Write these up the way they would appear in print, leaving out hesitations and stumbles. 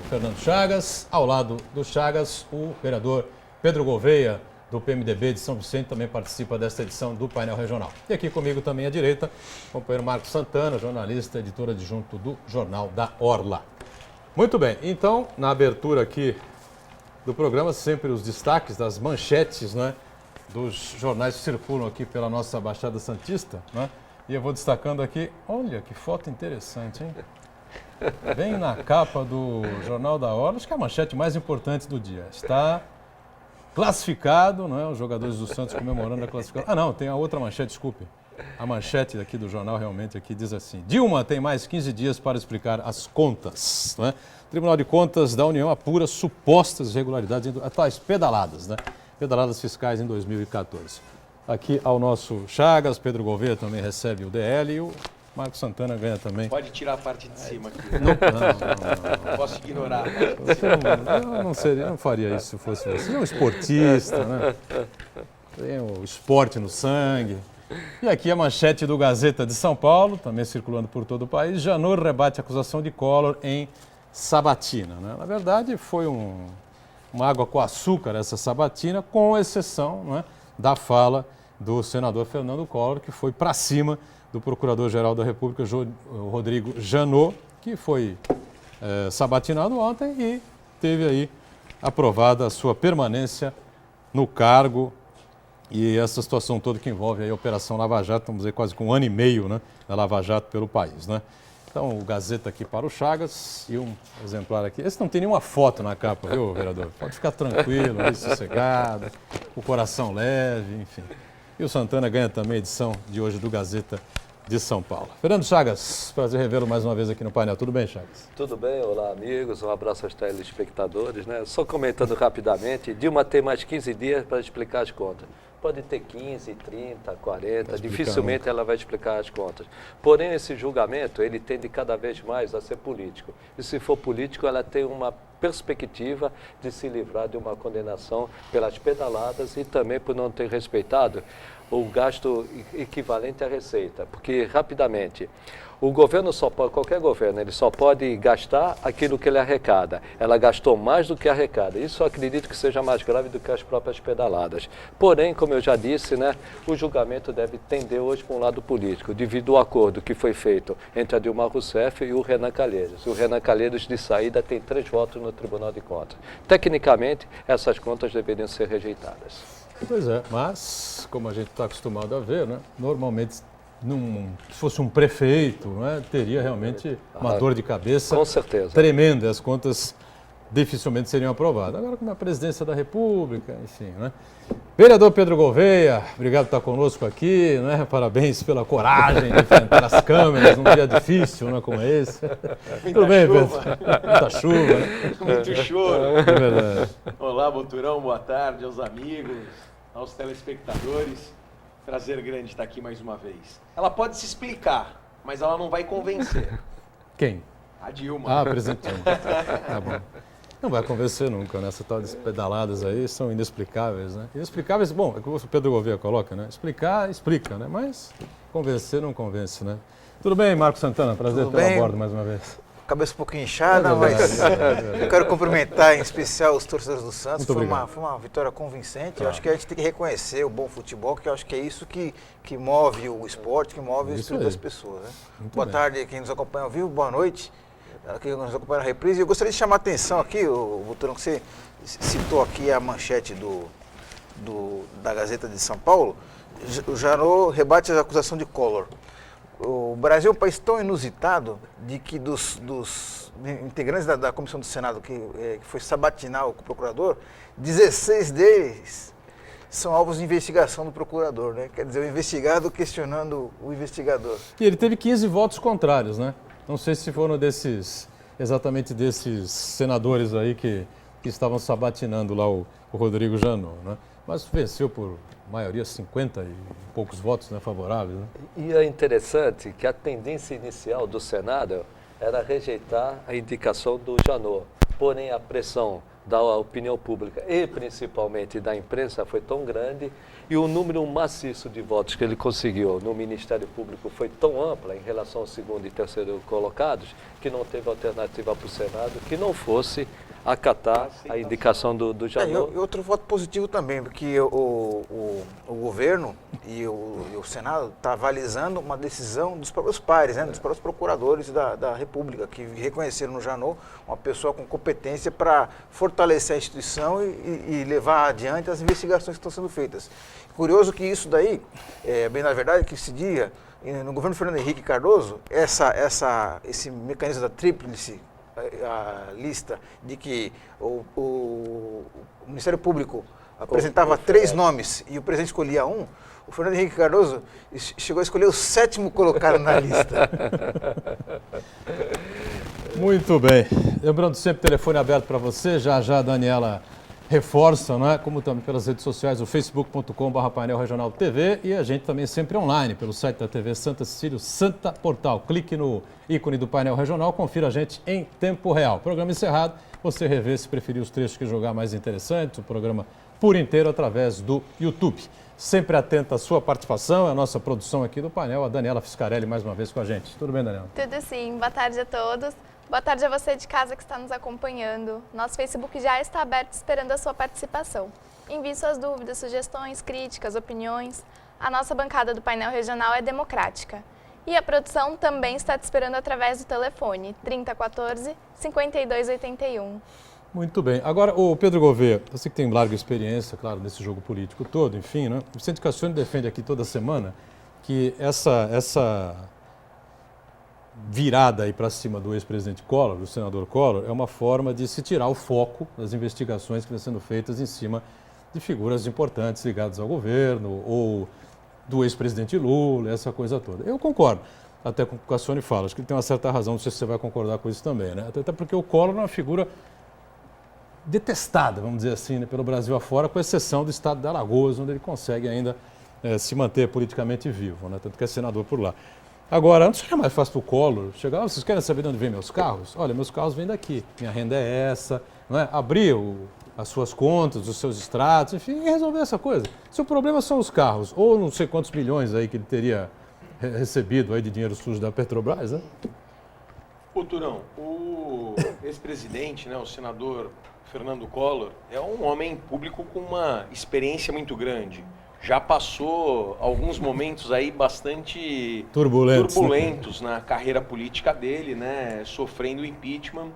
Fernando Chagas. Ao lado do Chagas, o vereador Pedro Gouveia, do PMDB de São Vicente, também participa desta edição do painel regional. E aqui comigo também à direita, o companheiro Marcos Santana, jornalista, editor adjunto do Jornal da Orla. Muito bem, então, na abertura aqui do programa, sempre os destaques das manchetes, né, dos jornais que circulam aqui pela nossa Baixada Santista, né? E eu vou destacando aqui, olha que foto interessante, hein? Vem na capa do Jornal da Orla, acho que é a manchete mais importante do dia. Está classificado, não é? Os jogadores do Santos comemorando a classificação. Ah, não, tem a outra manchete, desculpe. A manchete aqui do jornal realmente aqui diz assim: Dilma tem mais 15 dias para explicar as contas, não é? O Tribunal de Contas da União apura supostas irregularidades, tais pedaladas, né? Pedaladas fiscais em 2014. Aqui ao nosso Chagas, Pedro Gouveia também recebe o DL e o Marcos Santana ganha também. Pode tirar a parte de cima aqui. Não. Posso ignorar. Eu não faria isso se fosse você. Você é um esportista, né? Tem o esporte no sangue. E aqui a manchete do Gazeta de São Paulo, também circulando por todo o país. Janot rebate a acusação de Collor em sabatina, né? Na verdade, foi uma água com açúcar essa sabatina, com exceção, né, da fala do senador Fernando Collor, que foi para cima do Procurador-Geral da República, Rodrigo Janot, que foi sabatinado ontem e teve aí aprovada a sua permanência no cargo. E essa situação toda que envolve aí a Operação Lava Jato, vamos dizer, quase com 1 ano e meio, né, da Lava Jato pelo país, né? Então, o Gazeta aqui para o Chagas e um exemplar aqui. Esse não tem nenhuma foto na capa, viu, vereador? Pode ficar tranquilo, aí, sossegado, o coração leve, enfim. E o Santana ganha também a edição de hoje do Gazeta de São Paulo. Fernando Chagas, prazer revê-lo mais uma vez aqui no painel. Tudo bem, Chagas? Tudo bem, olá amigos, um abraço aos telespectadores, né? Só comentando rapidamente, Dilma tem mais 15 dias para explicar as contas. Pode ter 15, 30, 40, dificilmente ela vai explicar as contas. Porém, esse julgamento, ele tende cada vez mais a ser político. E se for político, ela tem uma perspectiva de se livrar de uma condenação pelas pedaladas e também por não ter respeitado o gasto equivalente à receita. Porque, rapidamente, o governo só pode, qualquer governo, ele só pode gastar aquilo que ele arrecada. Ela gastou mais do que arrecada. Isso eu acredito que seja mais grave do que as próprias pedaladas. Porém, como eu já disse, né, o julgamento deve tender hoje para um lado político, devido ao acordo que foi feito entre a Dilma Rousseff e o Renan Calheiros. O Renan Calheiros, de saída, tem 3 votos no Tribunal de Contas. Tecnicamente, essas contas deveriam ser rejeitadas. Pois é, mas, como a gente está acostumado a ver, né, normalmente, se fosse um prefeito, né, teria realmente uma dor de cabeça com certeza tremenda, as contas dificilmente seriam aprovadas. Agora, como é a presidência da República, enfim, né? Vereador Pedro Gouveia, obrigado por estar conosco aqui, né? Parabéns pela coragem de enfrentar as câmeras num dia difícil, né, como esse. Tudo bem, Pedro? Muita chuva, né? Muito choro. É verdade. Olá, Boturão, boa tarde aos amigos, aos telespectadores. Prazer grande estar aqui mais uma vez. Ela pode se explicar, mas ela não vai convencer. Quem? A Dilma. Ah, presidente Dilma. Tá bom. Não vai convencer nunca, né? Essas tais pedaladas aí são inexplicáveis, né? Inexplicáveis, bom, é que o Pedro Gouveia coloca, né? Explicar, explica, né? Mas convencer não convence, né? Tudo bem, Marcos Santana? Prazer ter a bordo mais uma vez. Cabeça um pouquinho inchada, mas eu quero cumprimentar em especial os torcedores do Santos. Foi uma vitória convincente. Eu acho que a gente tem que reconhecer o bom futebol, que eu acho que é isso que move o esporte, que move o espírito das pessoas. Né? Boa tarde a quem nos acompanha ao vivo, boa noite a quem nos acompanha na reprise. Eu gostaria de chamar a atenção aqui, o Boturão, que você citou aqui a manchete da Gazeta de São Paulo. O Janot rebate a acusação de Collor. O Brasil é um país tão inusitado de que dos integrantes da Comissão do Senado que foi sabatinar o procurador, 16 deles são alvos de investigação do procurador, né? Quer dizer, o investigado questionando o investigador. E ele teve 15 votos contrários, né? Não sei se foram exatamente desses senadores aí que estavam sabatinando lá o Rodrigo Janot, né? Mas venceu por maioria 50 e poucos votos, né, favoráveis. Né? E é interessante que a tendência inicial do Senado era rejeitar a indicação do Janot. Porém, a pressão da opinião pública e principalmente da imprensa foi tão grande e o número maciço de votos que ele conseguiu no Ministério Público foi tão ampla em relação ao segundo e terceiro colocados que não teve alternativa para o Senado que não fosse acatar a indicação do Janot. E outro voto positivo também, porque o governo e o Senado estão avalizando uma decisão dos próprios pares, né, dos próprios procuradores da República, que reconheceram no Janot uma pessoa com competência para fortalecer a instituição e levar adiante as investigações que estão sendo feitas. Curioso que isso daí, bem na verdade, que esse dia, no governo Fernando Henrique Cardoso, esse mecanismo da tríplice, a lista de que o Ministério Público apresentava 3 nomes e o presidente escolhia um, o Fernando Henrique Cardoso chegou a escolher o 7º colocado na lista. Muito bem. Lembrando sempre, telefone aberto para você. Já a Daniela reforça, não é? Como também pelas redes sociais, o facebook.com/painel regional TV e a gente também sempre online pelo site da TV Santa Cecília, Santa Portal. Clique no ícone do painel regional, confira a gente em tempo real. Programa encerrado, você revê se preferir os trechos que julgar mais interessantes, o programa por inteiro através do YouTube. Sempre atenta à sua participação, a nossa produção aqui do painel, a Daniela Fiscarelli mais uma vez com a gente. Tudo bem, Daniela? Tudo sim. Boa tarde a todos. Boa tarde a você de casa que está nos acompanhando. Nosso Facebook já está aberto esperando a sua participação. Envie suas dúvidas, sugestões, críticas, opiniões. A nossa bancada do painel regional é democrática. E a produção também está te esperando através do telefone 3014-5281. Muito bem. Agora, o Pedro Gouveia, você que tem larga experiência, claro, nesse jogo político todo, enfim, né? O Vicente Cassione defende aqui toda semana que essa virada aí para cima do ex-presidente Collor, do senador Collor, é uma forma de se tirar o foco das investigações que estão sendo feitas em cima de figuras importantes ligadas ao governo ou do ex-presidente Lula, essa coisa toda. Eu concordo, até com o que o Cassione fala, acho que ele tem uma certa razão, não sei se você vai concordar com isso também, né? Até porque o Collor é uma figura detestada, vamos dizer assim, né, pelo Brasil afora, com exceção do estado de Alagoas, onde ele consegue ainda se manter politicamente vivo, né? Tanto que é senador por lá. Agora, não seria mais fácil para o Collor chegar, vocês querem saber de onde vêm meus carros? Olha, meus carros vêm daqui, minha renda é essa, não é? Abrir as suas contas, os seus extratos, enfim, e resolver essa coisa. Se o problema são os carros, ou não sei quantos milhões aí que ele teria recebido aí de dinheiro sujo da Petrobras, né? Ô, Turão, o ex-presidente, né, o senador Fernando Collor, é um homem público com uma experiência muito grande. Já passou alguns momentos aí bastante turbulentos na carreira política dele, né, sofrendo impeachment.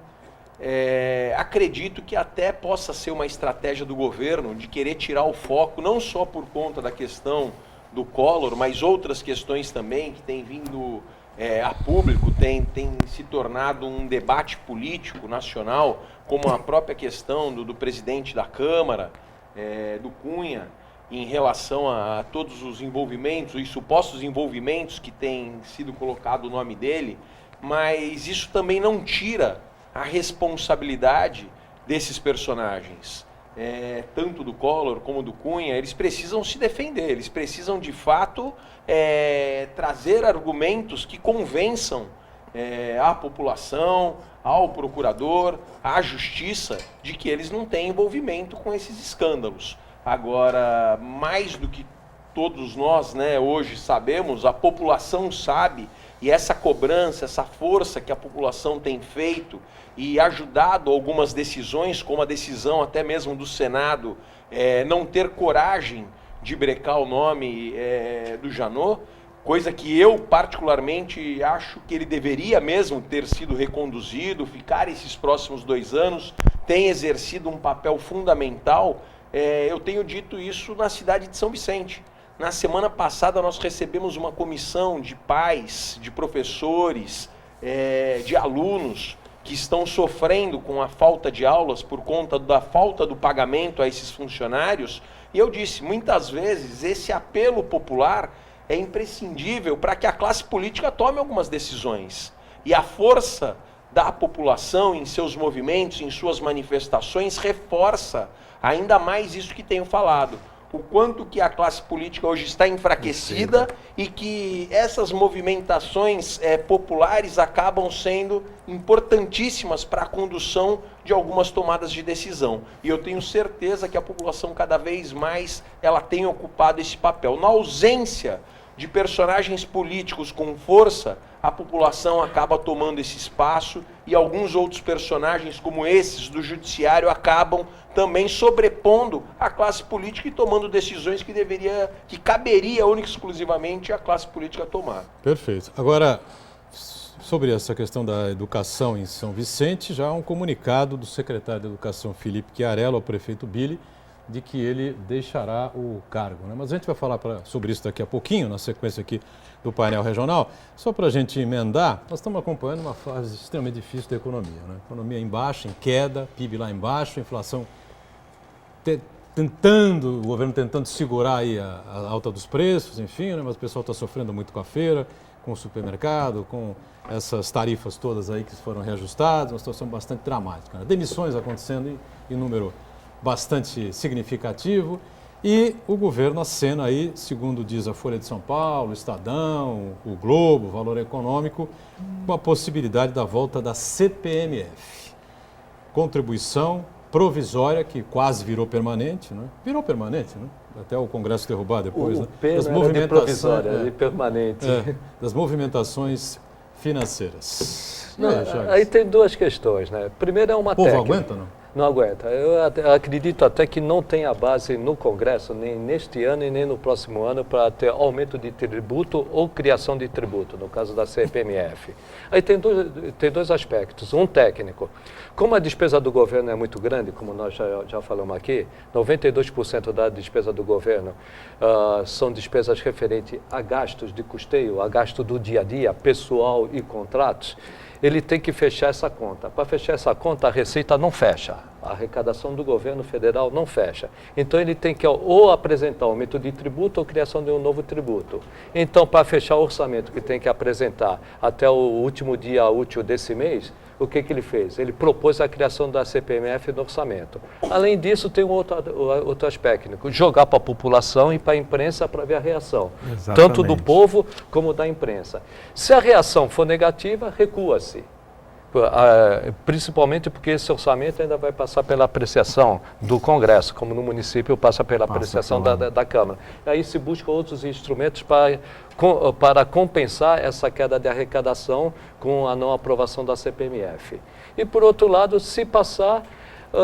Acredito que até possa ser uma estratégia do governo de querer tirar o foco, não só por conta da questão do Collor, mas outras questões também que têm vindo a público, tem se tornado um debate político nacional, como a própria questão do presidente da Câmara, do Cunha, em relação a todos os envolvimentos, os supostos envolvimentos que tem sido colocado o nome dele, mas isso também não tira a responsabilidade desses personagens, tanto do Collor como do Cunha. Eles precisam se defender, eles precisam de fato trazer argumentos que convençam à população, ao procurador, à justiça, de que eles não têm envolvimento com esses escândalos. Agora, mais do que todos nós, né, hoje sabemos, a população sabe, e essa cobrança, essa força que a população tem feito e ajudado algumas decisões, como a decisão até mesmo do Senado, não ter coragem de brecar o nome do Janot, coisa que eu particularmente acho que ele deveria mesmo ter sido reconduzido, ficar esses próximos 2 anos, tem exercido um papel fundamental. Eu tenho dito isso na cidade de São Vicente. Na semana passada nós recebemos uma comissão de pais, de professores, de alunos que estão sofrendo com a falta de aulas por conta da falta do pagamento a esses funcionários. E eu disse, muitas vezes esse apelo popular é imprescindível para que a classe política tome algumas decisões. E a força da população em seus movimentos, em suas manifestações, reforça ainda mais isso que tenho falado. o quanto que a classe política hoje está enfraquecida e que essas movimentações populares acabam sendo importantíssimas para a condução de algumas tomadas de decisão. E eu tenho certeza que a população cada vez mais ela tem ocupado esse papel. Na ausência de personagens políticos com força, a população acaba tomando esse espaço e alguns outros personagens como esses do judiciário acabam também sobrepondo a classe política e tomando decisões que caberia única e exclusivamente a classe política tomar. Perfeito. Agora, sobre essa questão da educação em São Vicente, já há um comunicado do secretário de Educação, Felipe Chiarello, ao prefeito Billy, de que ele deixará o cargo, né? Mas a gente vai falar sobre isso daqui a pouquinho, na sequência aqui do painel regional. Só para a gente emendar, nós estamos acompanhando uma fase extremamente difícil da economia, né? Economia em baixa, em queda, PIB lá embaixo, inflação o governo tentando segurar aí a alta dos preços, enfim, né? Mas o pessoal está sofrendo muito com a feira, com o supermercado, com essas tarifas todas aí que foram reajustadas, uma situação bastante dramática, né? Demissões acontecendo em número bastante significativo e o governo acena aí, segundo diz a Folha de São Paulo, o Estadão, o Globo, o Valor Econômico, com a possibilidade da volta da CPMF, contribuição provisória que quase virou permanente, né? Virou permanente, né? Até o Congresso derrubar depois, o né? Das movimentações, de provisória, de permanente. Das movimentações financeiras. Não, aí tem duas questões, né? Primeiro é uma técnica. O povo aguenta, não? Não aguenta. Eu acredito até que não tenha base no Congresso, nem neste ano e nem no próximo ano, para ter aumento de tributo ou criação de tributo, no caso da CPMF. Aí tem dois aspectos. Um técnico. Como a despesa do governo é muito grande, como nós já falamos aqui, 92% da despesa do governo são despesas referentes a gastos de custeio, a gasto do dia a dia, pessoal e contratos. Ele tem que fechar essa conta. Para fechar essa conta, a receita não fecha. A arrecadação do governo federal não fecha. Então, ele tem que ou apresentar aumento de tributo ou criação de um novo tributo. Então, para fechar o orçamento que tem que apresentar até o último dia útil desse mês, o que ele fez? Ele propôs a criação da CPMF no orçamento. Além disso, tem outro aspecto, jogar para a população e para a imprensa para ver a reação. Exatamente. Tanto do povo como da imprensa. Se a reação for negativa, recua-se. Principalmente porque esse orçamento ainda vai passar pela apreciação do Congresso, como no município passa pela apreciação da Câmara. Aí se busca outros instrumentos para compensar essa queda de arrecadação com a não aprovação da CPMF. E por outro lado, se passar,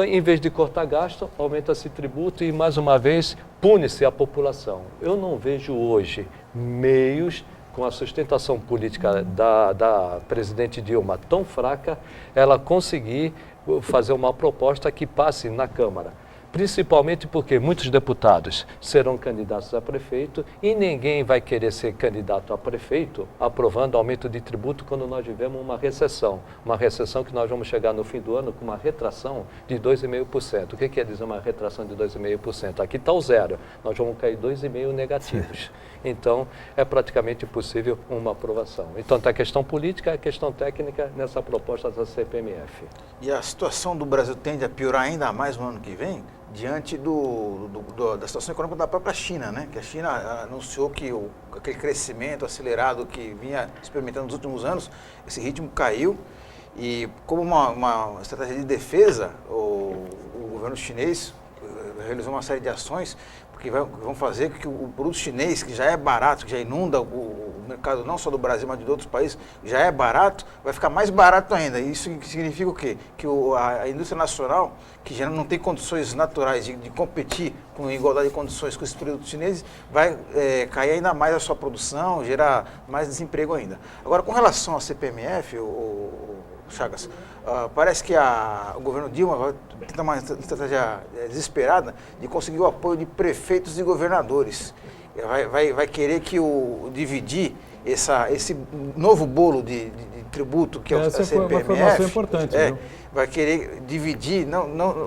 em vez de cortar gasto, aumenta-se tributo e mais uma vez pune-se a população. Eu não vejo hoje meios, com a sustentação política da presidente Dilma tão fraca, ela conseguir fazer uma proposta que passe na Câmara. Principalmente porque muitos deputados serão candidatos a prefeito e ninguém vai querer ser candidato a prefeito aprovando aumento de tributo quando nós vivemos uma recessão. Uma recessão que nós vamos chegar no fim do ano com uma retração de 2,5%. O que quer dizer uma retração de 2,5%? Aqui está o zero, nós vamos cair 2,5% negativos. Então, é praticamente impossível uma aprovação. Então, tem a questão política e a questão técnica nessa proposta da CPMF. E a situação do Brasil tende a piorar ainda mais no ano que vem, diante da situação econômica da própria China, né? Que a China anunciou que aquele crescimento acelerado que vinha experimentando nos últimos anos, esse ritmo caiu. E como uma estratégia de defesa, o governo chinês realizou uma série de ações que vão fazer com que o produto chinês, que já é barato, que já inunda o mercado não só do Brasil, mas de outros países, já é barato, vai ficar mais barato ainda. Isso significa o quê? Que a indústria nacional, que já não tem condições naturais de competir com igualdade de condições com esses produtos chineses, vai cair ainda mais a sua produção, gerar mais desemprego ainda. Agora, com relação à CPMF, Chagas, parece que o governo Dilma vai tentar uma estratégia desesperada de conseguir o apoio de prefeitos e governadores. Vai querer dividir esse novo bolo de tributo que é o Essa foi uma CPMF, informação importante, viu? vai querer dividir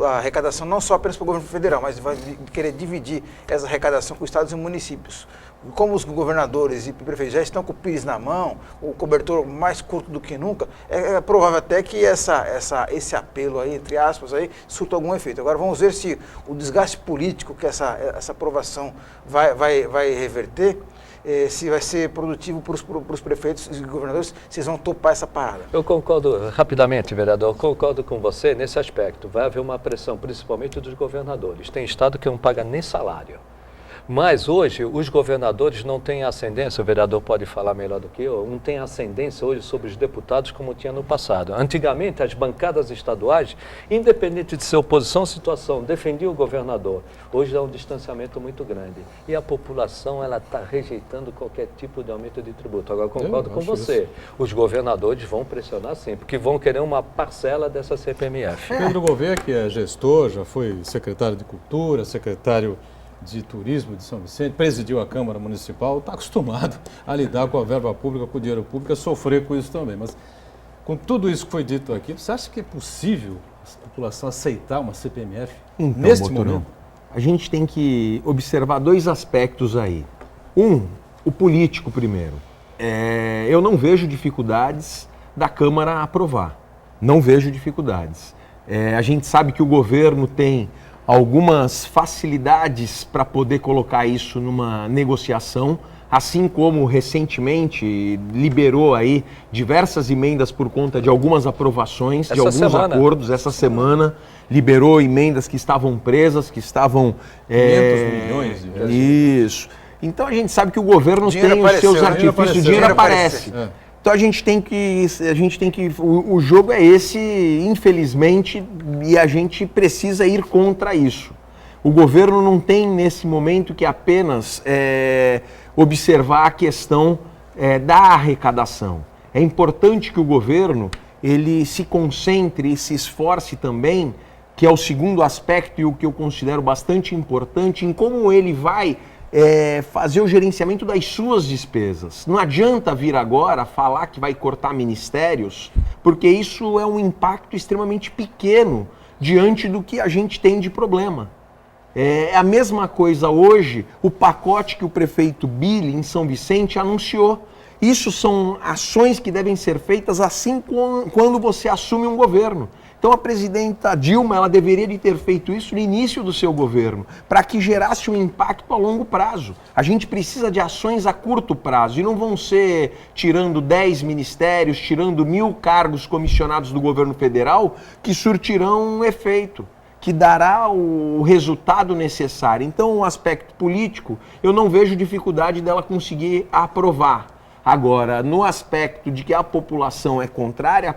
a arrecadação não só apenas para o governo federal, mas vai querer dividir essa arrecadação com estados e municípios. Como os governadores e prefeitos já estão com o pires na mão, o cobertor mais curto do que nunca, é provável até que esse apelo aí, entre aspas, aí, surta algum efeito. Agora vamos ver se o desgaste político que essa aprovação vai reverter, se vai ser produtivo para os prefeitos e governadores, se eles vão topar essa parada. Eu concordo, rapidamente, vereador, concordo com você nesse aspecto. Vai haver uma pressão, principalmente dos governadores. Tem estado que não paga nem salário. Mas hoje os governadores não têm ascendência, o vereador pode falar melhor do que eu, não tem ascendência hoje sobre os deputados como tinha no passado. Antigamente as bancadas estaduais, independente de ser oposição ou situação, defendiam o governador. Hoje há um distanciamento muito grande e a população está rejeitando qualquer tipo de aumento de tributo. Agora concordo com você, os governadores vão pressionar sim, porque vão querer uma parcela dessa CPMF. Pedro Gouveia, que é gestor, já foi secretário de Cultura, secretário de Turismo de São Vicente, presidiu a Câmara Municipal, está acostumado a lidar com a verba pública, com o dinheiro público, a sofrer com isso também. Mas com tudo isso que foi dito aqui, você acha que é possível a população aceitar uma CPMF neste momento? A gente tem que observar dois aspectos aí. O político primeiro. Eu não vejo dificuldades da Câmara aprovar. Não vejo dificuldades. A gente sabe que o governo tem algumas facilidades para poder colocar isso numa negociação, assim como recentemente liberou aí diversas emendas por conta de algumas aprovações, de alguns acordos. Essa semana liberou emendas que estavam presas, que estavam... 500 milhões de reais. Isso. Então a gente sabe que o governo tem os seus artifícios, o dinheiro aparece. Então a gente tem que, o jogo é esse, infelizmente, e a gente precisa ir contra isso. O governo não tem nesse momento que apenas observar a questão da arrecadação. É importante que o governo ele se concentre e se esforce também, que é o segundo aspecto e o que eu considero bastante importante, em como ele vai fazer o gerenciamento das suas despesas. Não adianta vir agora falar que vai cortar ministérios, porque isso é um impacto extremamente pequeno diante do que a gente tem de problema. É a mesma coisa hoje, o pacote que o prefeito Billy, em São Vicente, anunciou. Isso são ações que devem ser feitas assim quando você assume um governo. Então a presidenta Dilma, ela deveria de ter feito isso no início do seu governo, para que gerasse um impacto a longo prazo. A gente precisa de ações a curto prazo e não vão ser tirando 10 ministérios, tirando 1000 cargos comissionados do governo federal que surtirão um efeito, que dará o resultado necessário. Então o aspecto político, eu não vejo dificuldade dela conseguir aprovar. Agora, no aspecto de que a população é contrária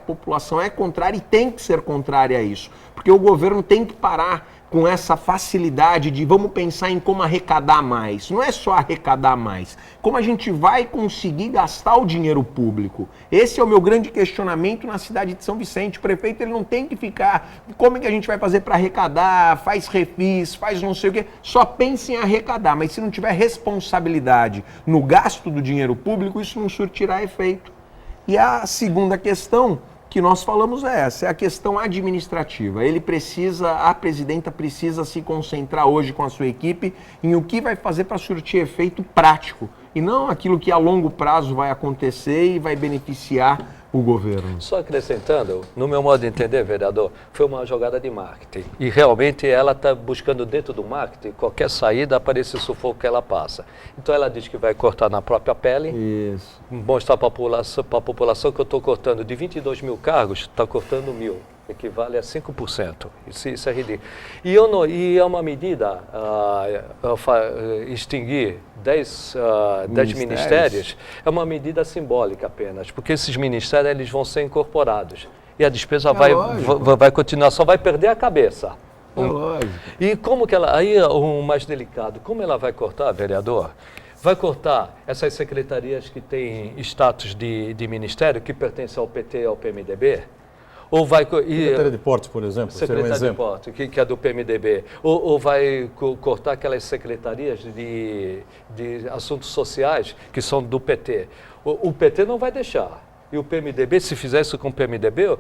e tem que ser contrária a isso. Porque o governo tem que parar com essa facilidade de vamos pensar em como arrecadar mais. Não é só arrecadar mais, como a gente vai conseguir gastar o dinheiro público. Esse é o meu grande questionamento na cidade de São Vicente. O prefeito ele não tem que ficar, como é que a gente vai fazer para arrecadar, faz refis, faz não sei o quê. Só pense em arrecadar, mas se não tiver responsabilidade no gasto do dinheiro público, isso não surtirá efeito. E a segunda questão que nós falamos é essa, é a questão administrativa. A presidenta precisa se concentrar hoje com a sua equipe em o que vai fazer para surtir efeito prático e não aquilo que a longo prazo vai acontecer e vai beneficiar o governo. Só acrescentando, no meu modo de entender, vereador, foi uma jogada de marketing. E realmente ela está buscando dentro do marketing qualquer saída para esse sufoco que ela passa. Então ela diz que vai cortar na própria pele. Isso. Mostrar para a população que eu estou cortando de 22 mil cargos, está cortando 1000. Equivale a 5%. Isso é ridículo. E é uma medida, extinguir 10 ministérios, é uma medida simbólica apenas, porque esses ministérios eles vão ser incorporados. E a despesa vai continuar, só vai perder a cabeça. Lógico. E como que ela... Aí o mais delicado, como ela vai cortar, vereador? Vai cortar essas secretarias que têm status de ministério, que pertencem ao PT e ao PMDB? Ou vai... Secretaria de Portos, por exemplo, seria um Secretaria de exemplo. Portos, que é do PMDB. Ou vai cortar aquelas secretarias de assuntos sociais que são do PT. O PT não vai deixar. E o PMDB, se fizer isso com o PMDB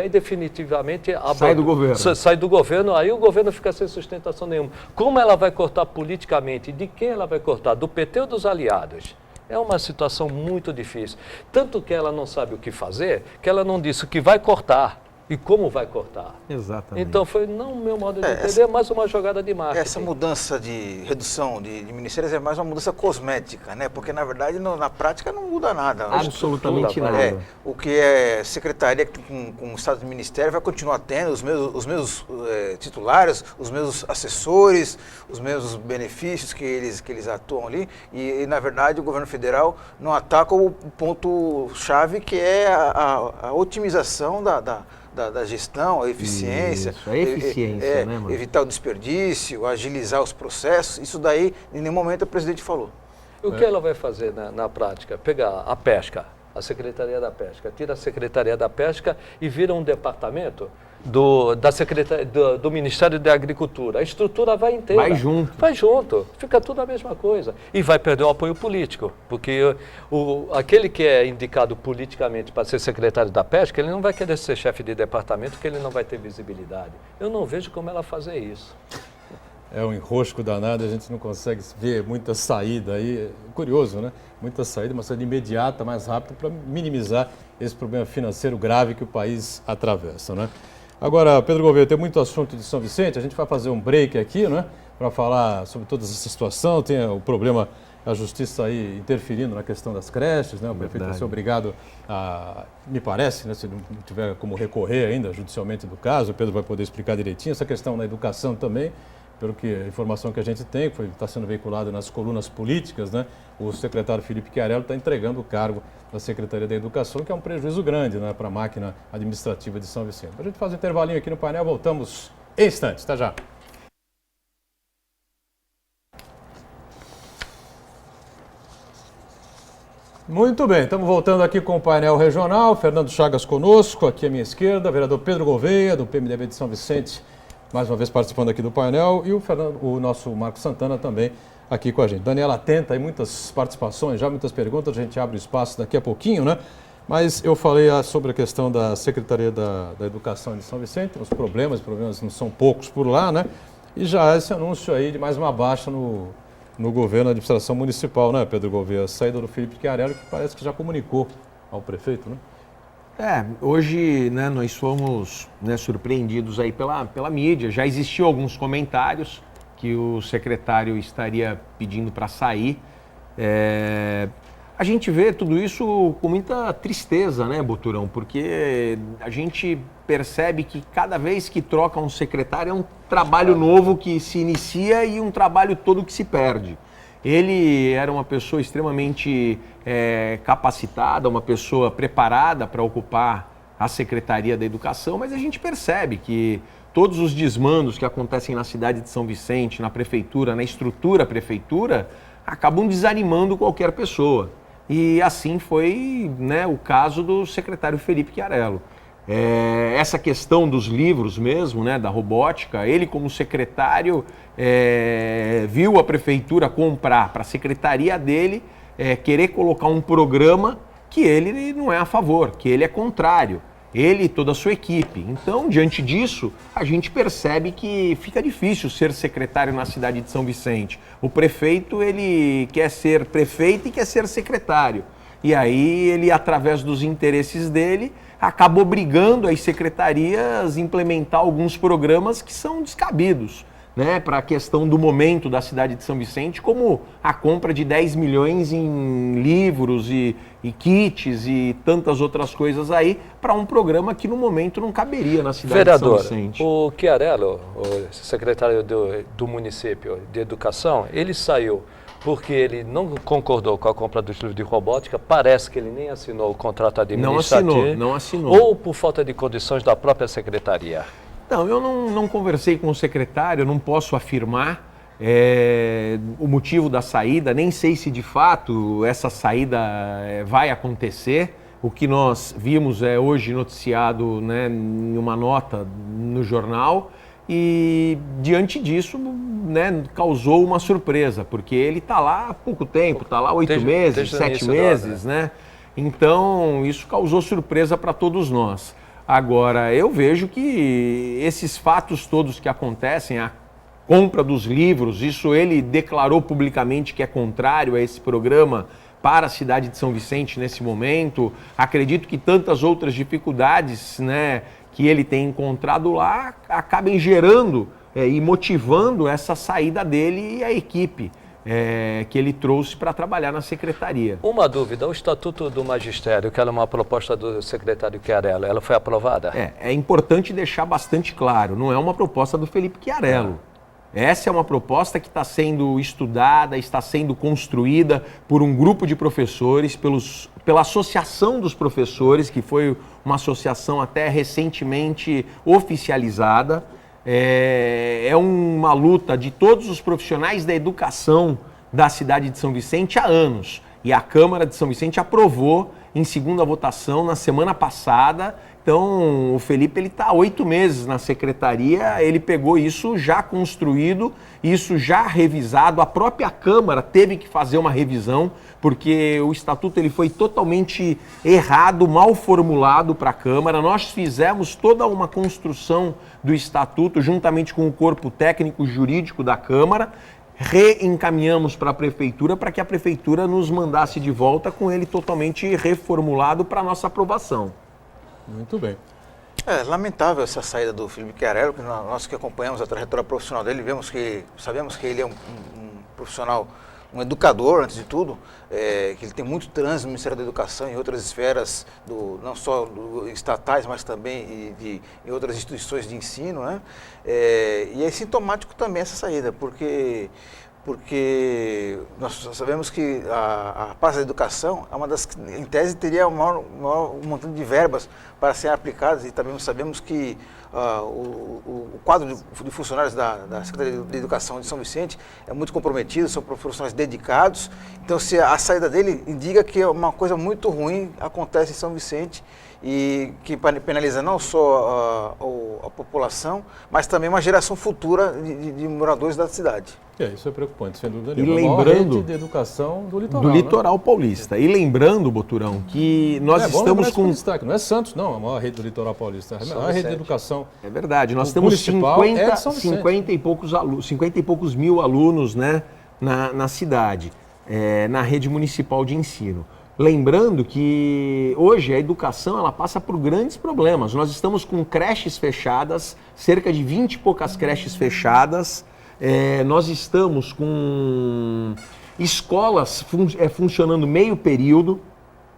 aí definitivamente... Sai do governo. Sai do governo, aí o governo fica sem sustentação nenhuma. Como ela vai cortar politicamente? De quem ela vai cortar? Do PT ou dos aliados? É uma situação muito difícil. Tanto que ela não sabe o que fazer, que ela não disse o que vai cortar e como vai cortar. Exatamente. Então foi, não o meu modo de entender, mais uma jogada de marketing. Essa mudança de redução de ministérios é mais uma mudança cosmética, né? Porque na verdade na prática não muda nada. Absolutamente nada. O que é secretaria com estado de ministério vai continuar tendo os mesmos titulares, os mesmos assessores, os mesmos benefícios que eles atuam ali. E na verdade o governo federal não ataca o ponto-chave, que é a otimização da gestão, a eficiência. Isso, a eficiência, né, mano? Evitar o desperdício, agilizar os processos. Isso daí, em nenhum momento, o presidente falou. O que ela vai fazer na prática? Pegar a pesca, a Secretaria da Pesca, tira a Secretaria da Pesca e vira um departamento do Ministério da Agricultura. A estrutura vai inteira. Vai junto. Vai junto. Fica tudo a mesma coisa. E vai perder o apoio político. Porque aquele que é indicado politicamente para ser secretário da Pesca, ele não vai querer ser chefe de departamento, porque ele não vai ter visibilidade. Eu não vejo como ela fazer isso. É um enrosco danado, a gente não consegue ver muita saída aí. Curioso, né? Muita saída, uma saída imediata, mais rápida, para minimizar esse problema financeiro grave que o país atravessa, né? Agora, Pedro Gouveia, tem muito assunto de São Vicente, a gente vai fazer um break aqui, né? Para falar sobre toda essa situação, tem o problema, a justiça aí interferindo na questão das creches, né? O prefeito vai ser obrigado a, me parece, né? Se não tiver como recorrer ainda judicialmente do caso, o Pedro vai poder explicar direitinho, essa questão na educação também. Pelo que a informação que a gente tem, que está sendo veiculada nas colunas políticas, né? O secretário Felipe Chiarello está entregando o cargo da Secretaria da Educação, que é um prejuízo grande, né, para a máquina administrativa de São Vicente. A gente faz um intervalinho aqui no painel, voltamos em instantes. Até já. Muito bem, estamos voltando aqui com o painel regional. Fernando Chagas conosco, aqui à minha esquerda, vereador Pedro Gouveia, do PMDB de São Vicente, mais uma vez participando aqui do painel, e o nosso Marcos Santana também aqui com a gente. Daniela, atenta aí, muitas participações, já muitas perguntas, a gente abre o espaço daqui a pouquinho, né? Mas eu falei sobre a questão da Secretaria da Educação de São Vicente, os problemas não são poucos por lá, né? E já esse anúncio aí de mais uma baixa no governo da administração municipal, né, Pedro Gouveia? A saída do Felipe Chiarello, que parece que já comunicou ao prefeito, né? Hoje, né, nós fomos, né, surpreendidos aí pela mídia. Já existiam alguns comentários que o secretário estaria pedindo para sair. A gente vê tudo isso com muita tristeza, né, Boturão? Porque a gente percebe que cada vez que troca um secretário é um trabalho novo que se inicia e um trabalho todo que se perde. Ele era uma pessoa extremamente capacitada, uma pessoa preparada para ocupar a Secretaria da Educação, mas a gente percebe que todos os desmandos que acontecem na cidade de São Vicente, na prefeitura, na estrutura prefeitura, acabam desanimando qualquer pessoa. E assim foi, né, o caso do secretário Felipe Chiarello. Essa questão dos livros mesmo, né, da robótica, ele como secretário viu a prefeitura comprar para a secretaria dele, querer colocar um programa que ele não é a favor, que ele é contrário, ele e toda a sua equipe. Então, diante disso, a gente percebe que fica difícil ser secretário na cidade de São Vicente. O prefeito, ele quer ser prefeito e quer ser secretário. E aí ele, através dos interesses dele, acaba obrigando as secretarias a implementar alguns programas que são descabidos, né, para a questão do momento da cidade de São Vicente, como a compra de 10 milhões em livros e kits e tantas outras coisas aí, para um programa que no momento não caberia na cidade de São Vicente. O Chiarello, o secretário do município de Educação, ele saiu porque ele não concordou com a compra dos livros de robótica, parece que ele nem assinou o contrato administrativo. Não assinou. Ou por falta de condições da própria secretaria. Não, eu não conversei com o secretário, eu não posso afirmar o motivo da saída, nem sei se de fato essa saída vai acontecer. o que nós vimos é hoje noticiado, né, em uma nota no jornal, e diante disso, né, causou uma surpresa, porque ele está lá há pouco tempo, está lá 8 meses, 7 meses, né? Então isso causou surpresa para todos nós. Agora, eu vejo que esses fatos todos que acontecem, a compra dos livros, isso ele declarou publicamente que é contrário a esse programa para a cidade de São Vicente nesse momento. Acredito que tantas outras dificuldades, né, que ele tem encontrado lá acabem gerando e motivando essa saída dele e a equipe que ele trouxe para trabalhar na secretaria. Uma dúvida, o Estatuto do Magistério, que era uma proposta do secretário Chiarello, ela foi aprovada? É importante deixar bastante claro, não é uma proposta do Felipe Chiarello. Essa é uma proposta que está sendo estudada, está sendo construída por um grupo de professores, pela Associação dos Professores, que foi uma associação até recentemente oficializada. É uma luta de todos os profissionais da educação da cidade de São Vicente há anos. E a Câmara de São Vicente aprovou em segunda votação na semana passada. Então, o Felipe está há 8 meses na secretaria, ele pegou isso já construído, isso já revisado. A própria Câmara teve que fazer uma revisão, porque o Estatuto ele foi totalmente errado, mal formulado para a Câmara. Nós fizemos toda uma construção do Estatuto, juntamente com o corpo técnico jurídico da Câmara, reencaminhamos para a Prefeitura para que a Prefeitura nos mandasse de volta com ele totalmente reformulado para a nossa aprovação. Muito bem. É lamentável essa saída do Felipe Chiarello, que nós que acompanhamos a trajetória profissional dele, sabemos que ele é um profissional, um educador, antes de tudo, que ele tem muito trânsito no Ministério da Educação e outras esferas, não só estatais, mas também em outras instituições de ensino, né? E é sintomático também essa saída, porque nós sabemos que a pasta da educação é uma das que, em tese, teria o maior montante de verbas para serem aplicadas, e também sabemos que o quadro de funcionários da Secretaria de Educação de São Vicente é muito comprometido, são profissionais dedicados. Então, se a saída dele indica que uma coisa muito ruim acontece em São Vicente, e que penaliza não só a população, mas também uma geração futura de moradores da cidade. Isso é preocupante, sem dúvida nenhuma. E lembrando de educação do litoral. Do litoral paulista. E lembrando, Boturão, que nós estamos com destaque. Não é Santos, não, a maior rede do litoral paulista. É a maior rede de educação. É verdade, nós temos 50 e poucos mil alunos, né, na cidade, na rede municipal de ensino. Lembrando que hoje a educação ela passa por grandes problemas. Nós estamos com creches fechadas, cerca de 20 e poucas creches fechadas. Nós estamos com escolas funcionando meio período.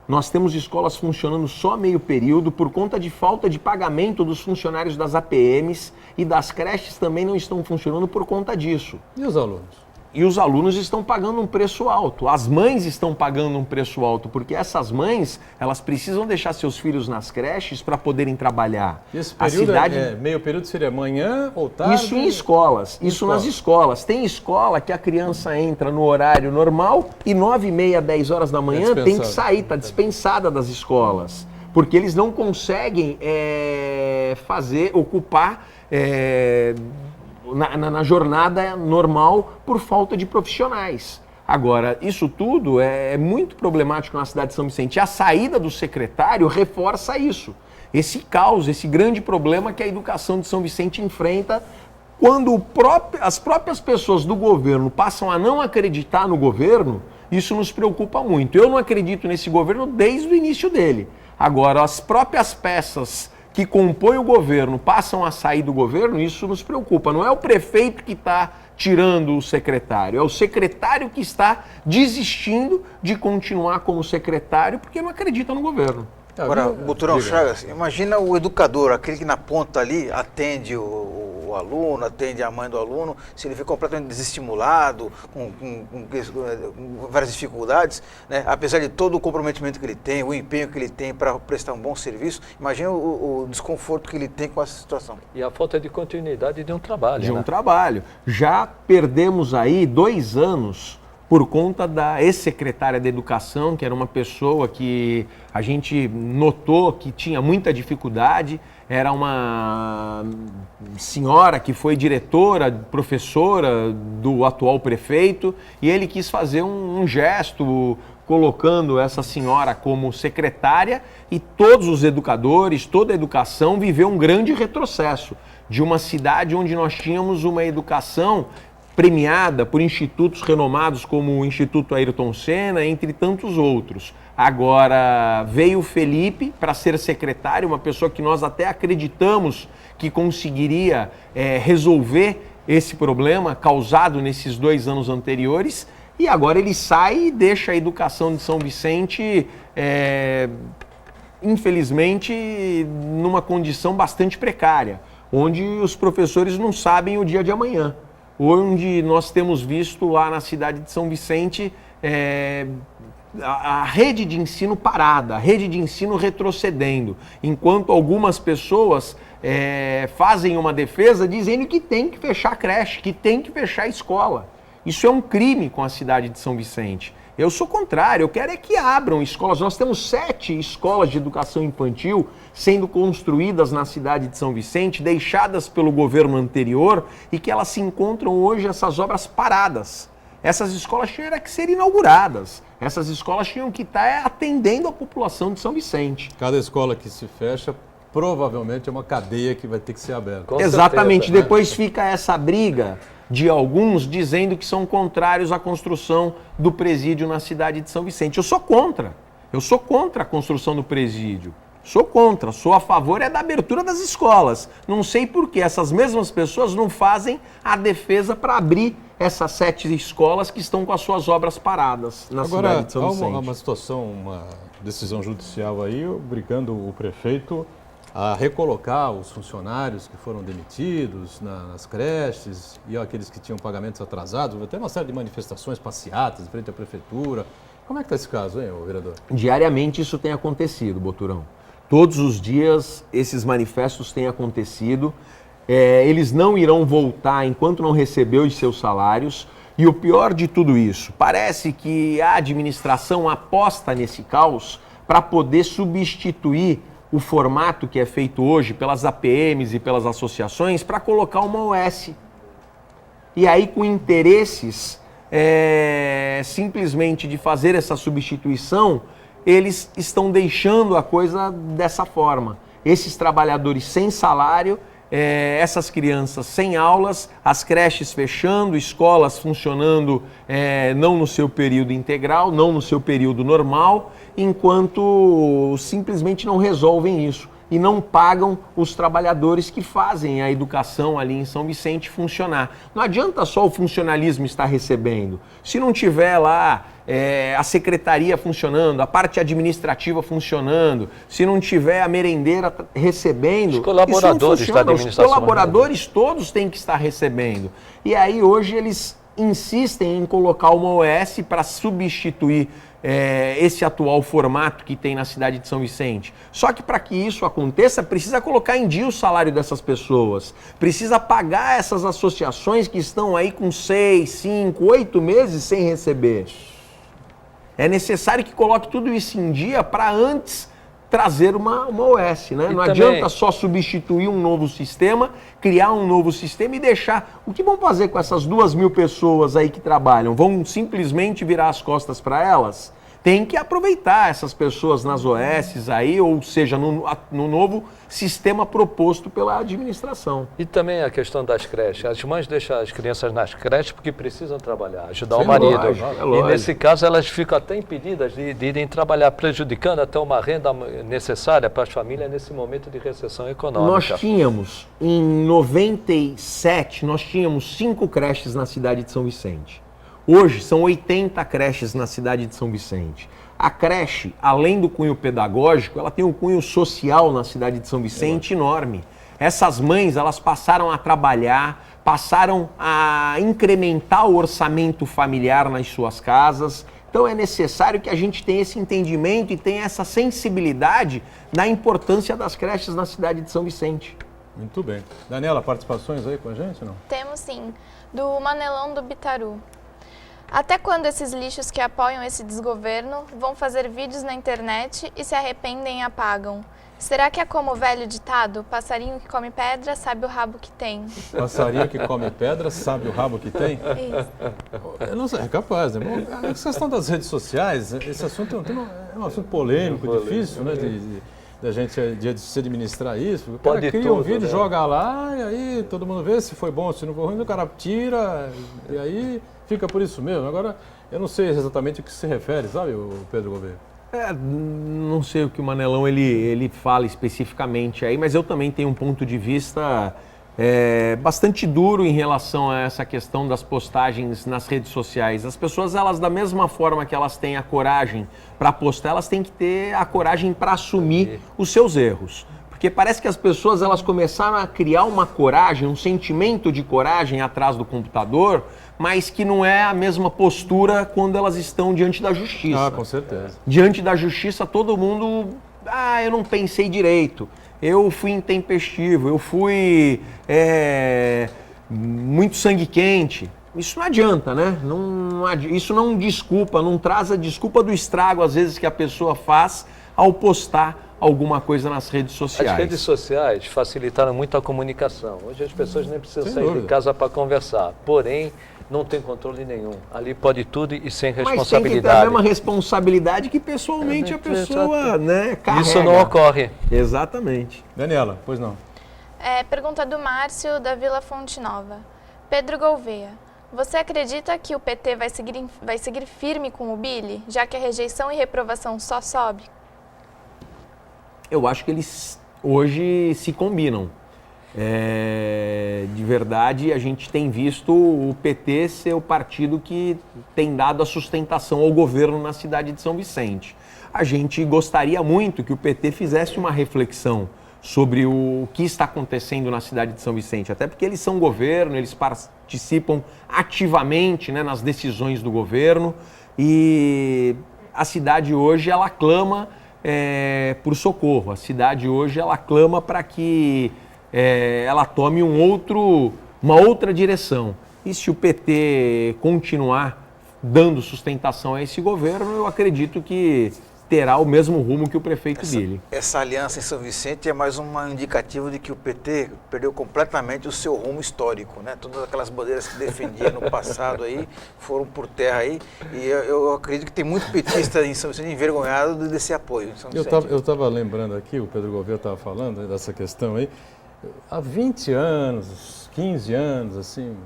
Nós temos escolas funcionando só meio período por conta de falta de pagamento dos funcionários das APMs, e das creches também não estão funcionando por conta disso. E os alunos? E os alunos estão pagando um preço alto, as mães estão pagando um preço alto, porque essas mães, elas precisam deixar seus filhos nas creches para poderem trabalhar. E esse período meio período seria manhã ou tarde? Isso em escolas, nas escolas. Tem escola que a criança entra no horário normal e 9h30, 10 horas da manhã tem que sair, está dispensada das escolas, porque eles não conseguem ocupar na jornada normal por falta de profissionais. Agora, isso tudo é muito problemático na cidade de São Vicente. E a saída do secretário reforça isso. Esse caos, esse grande problema que a educação de São Vicente enfrenta quando as próprias pessoas do governo passam a não acreditar no governo. Isso nos preocupa muito. Eu não acredito nesse governo desde o início dele. Agora, as próprias peças que compõem o governo passam a sair do governo, isso nos preocupa. Não é o prefeito que está tirando o secretário, é o secretário que está desistindo de continuar como secretário porque não acredita no governo. Agora, Boturão Chagas, imagina o educador, aquele que na ponta ali atende o aluno, atende a mãe do aluno, se ele fica completamente desestimulado, com várias dificuldades, né? Apesar de todo o comprometimento que ele tem, o empenho que ele tem para prestar um bom serviço, imagina o desconforto que ele tem com essa situação. E a falta de continuidade de um trabalho. De um trabalho. Já perdemos aí 2 anos por conta da ex-secretária da Educação, que era uma pessoa que a gente notou que tinha muita dificuldade, era uma senhora que foi diretora, professora do atual prefeito, e ele quis fazer um gesto colocando essa senhora como secretária, e todos os educadores, toda a educação viveu um grande retrocesso de uma cidade onde nós tínhamos uma educação premiada por institutos renomados como o Instituto Ayrton Senna, entre tantos outros. Agora veio o Felipe para ser secretário, uma pessoa que nós até acreditamos que conseguiria resolver esse problema causado nesses 2 anos anteriores, e agora ele sai e deixa a educação de São Vicente, infelizmente, numa condição bastante precária, onde os professores não sabem o dia de amanhã, onde nós temos visto lá na cidade de São Vicente a rede de ensino parada, a rede de ensino retrocedendo, enquanto algumas pessoas fazem uma defesa dizendo que tem que fechar a creche, que tem que fechar a escola. Isso é um crime com a cidade de São Vicente. Eu sou contrário, eu quero é que abram escolas. Nós temos 7 escolas de educação infantil sendo construídas na cidade de São Vicente, deixadas pelo governo anterior, e que elas se encontram hoje, essas obras paradas. Essas escolas tinham que ser inauguradas. Essas escolas tinham que estar atendendo a população de São Vicente. Cada escola que se fecha, provavelmente é uma cadeia que vai ter que ser aberta. Com Exatamente, certeza, depois fica essa briga de alguns dizendo que são contrários à construção do presídio na cidade de São Vicente. Eu sou contra a construção do presídio. Sou contra, sou a favor da abertura das escolas. Não sei por que essas mesmas pessoas não fazem a defesa para abrir essas 7 escolas que estão com as suas obras paradas na cidade de São Vicente. Agora, há uma situação, uma decisão judicial aí, obrigando o prefeito a recolocar os funcionários que foram demitidos nas creches e aqueles que tinham pagamentos atrasados. Vai ter uma série de manifestações, passeatas em frente à prefeitura. Como é que está esse caso, hein, vereador? Diariamente isso tem acontecido, Boturão. Todos os dias esses manifestos têm acontecido. Eles não irão voltar enquanto não receber os seus salários. E o pior de tudo isso, parece que a administração aposta nesse caos para poder substituir o formato que é feito hoje pelas APMs e pelas associações para colocar uma OS. E aí, com interesses simplesmente de fazer essa substituição, eles estão deixando a coisa dessa forma. Esses trabalhadores sem salário, essas crianças sem aulas, as creches fechando, escolas funcionando não no seu período integral, não no seu período normal, enquanto simplesmente não resolvem isso e não pagam os trabalhadores que fazem a educação ali em São Vicente funcionar. Não adianta só o funcionalismo estar recebendo. Se não tiver lá a secretaria funcionando, a parte administrativa funcionando, se não tiver a merendeira recebendo, os colaboradores da administração, os colaboradores todos têm que estar recebendo. E aí hoje eles insistem em colocar uma OS para substituir esse atual formato que tem na cidade de São Vicente. Só que para que isso aconteça, precisa colocar em dia o salário dessas pessoas, precisa pagar essas associações que estão aí com 6, 5, 8 meses sem receber. É necessário que coloque tudo isso em dia para antes trazer uma OS, né? Não adianta só substituir um novo sistema, criar um novo sistema e deixar... O que vão fazer com essas 2.000 pessoas aí que trabalham? Vão simplesmente virar as costas para elas? Tem que aproveitar essas pessoas nas OS aí, ou seja, no novo sistema proposto pela administração. E também a questão das creches. As mães deixam as crianças nas creches porque precisam trabalhar, ajudar o marido. Lógico. E nesse caso elas ficam até impedidas de irem trabalhar, prejudicando até uma renda necessária para as famílias nesse momento de recessão econômica. Nós tínhamos, em 97, nós tínhamos 5 creches na cidade de São Vicente. Hoje são 80 creches na cidade de São Vicente. A creche, além do cunho pedagógico, ela tem um cunho social na cidade de São Vicente enorme. Essas mães, elas passaram a trabalhar, passaram a incrementar o orçamento familiar nas suas casas. Então é necessário que a gente tenha esse entendimento e tenha essa sensibilidade na importância das creches na cidade de São Vicente. Muito bem. Daniela, participações aí com a gente, não? Temos sim, do Manelão do Bitaru. Até quando esses lixos que apoiam esse desgoverno vão fazer vídeos na internet e se arrependem e apagam? Será que é como o velho ditado, passarinho que come pedra sabe o rabo que tem? Passarinho que come pedra sabe o rabo que tem? Isso. Eu não sei, é capaz. Né? Bom, a questão das redes sociais, esse assunto é um assunto polêmico, difícil, né? Da gente de se administrar isso. O cara cria um vídeo, joga lá, e aí todo mundo vê se foi bom, se não foi ruim, o cara tira, e aí fica por isso mesmo. Agora, eu não sei exatamente o que se refere, sabe, o Pedro Gouveia? Não sei o que o Manelão ele fala especificamente aí, mas eu também tenho um ponto de vista bastante duro em relação a essa questão das postagens nas redes sociais. As pessoas, elas da mesma forma que elas têm a coragem para postar, elas têm que ter a coragem para assumir os seus erros. Porque parece que as pessoas, elas começaram a criar uma coragem, um sentimento de coragem atrás do computador, mas que não é a mesma postura quando elas estão diante da justiça. Ah, com certeza. Diante da justiça, todo mundo... eu não pensei direito, eu fui intempestivo, eu fui muito sangue quente. Isso não adianta, né? Isso não desculpa, não traz a desculpa do estrago, às vezes, que a pessoa faz ao postar alguma coisa nas redes sociais. As redes sociais facilitaram muito a comunicação. Hoje as pessoas nem precisam sair de casa para conversar. Porém, não tem controle nenhum. Ali pode tudo e sem responsabilidade. Mas tem que ter a mesma responsabilidade que pessoalmente a pessoa carrega. Isso não ocorre. Exatamente. Daniela, pois não. Pergunta do Márcio, da Vila Fonte Nova. Pedro Gouveia, você acredita que o PT vai seguir firme com o Billy, já que a rejeição e reprovação só sobe? Eu acho que eles hoje se combinam. De verdade, a gente tem visto o PT ser o partido que tem dado a sustentação ao governo na cidade de São Vicente. A gente gostaria muito que o PT fizesse uma reflexão sobre o que está acontecendo na cidade de São Vicente, até porque eles são governo, eles participam ativamente, né, nas decisões do governo, e a cidade hoje ela clama por socorro. A cidade hoje ela clama para que ela tome uma outra direção. E se o PT continuar dando sustentação a esse governo, eu acredito que terá o mesmo rumo que o prefeito dele. Essa aliança em São Vicente é mais um indicativo de que o PT perdeu completamente o seu rumo histórico, né? Todas aquelas bandeiras que defendia no passado aí foram por terra aí, e eu acredito que tem muito petista em São Vicente envergonhado desse apoio em São Vicente. Eu estava lembrando aqui, o Pedro Gouveia estava falando dessa questão aí, há 20 anos, 15 anos, assim,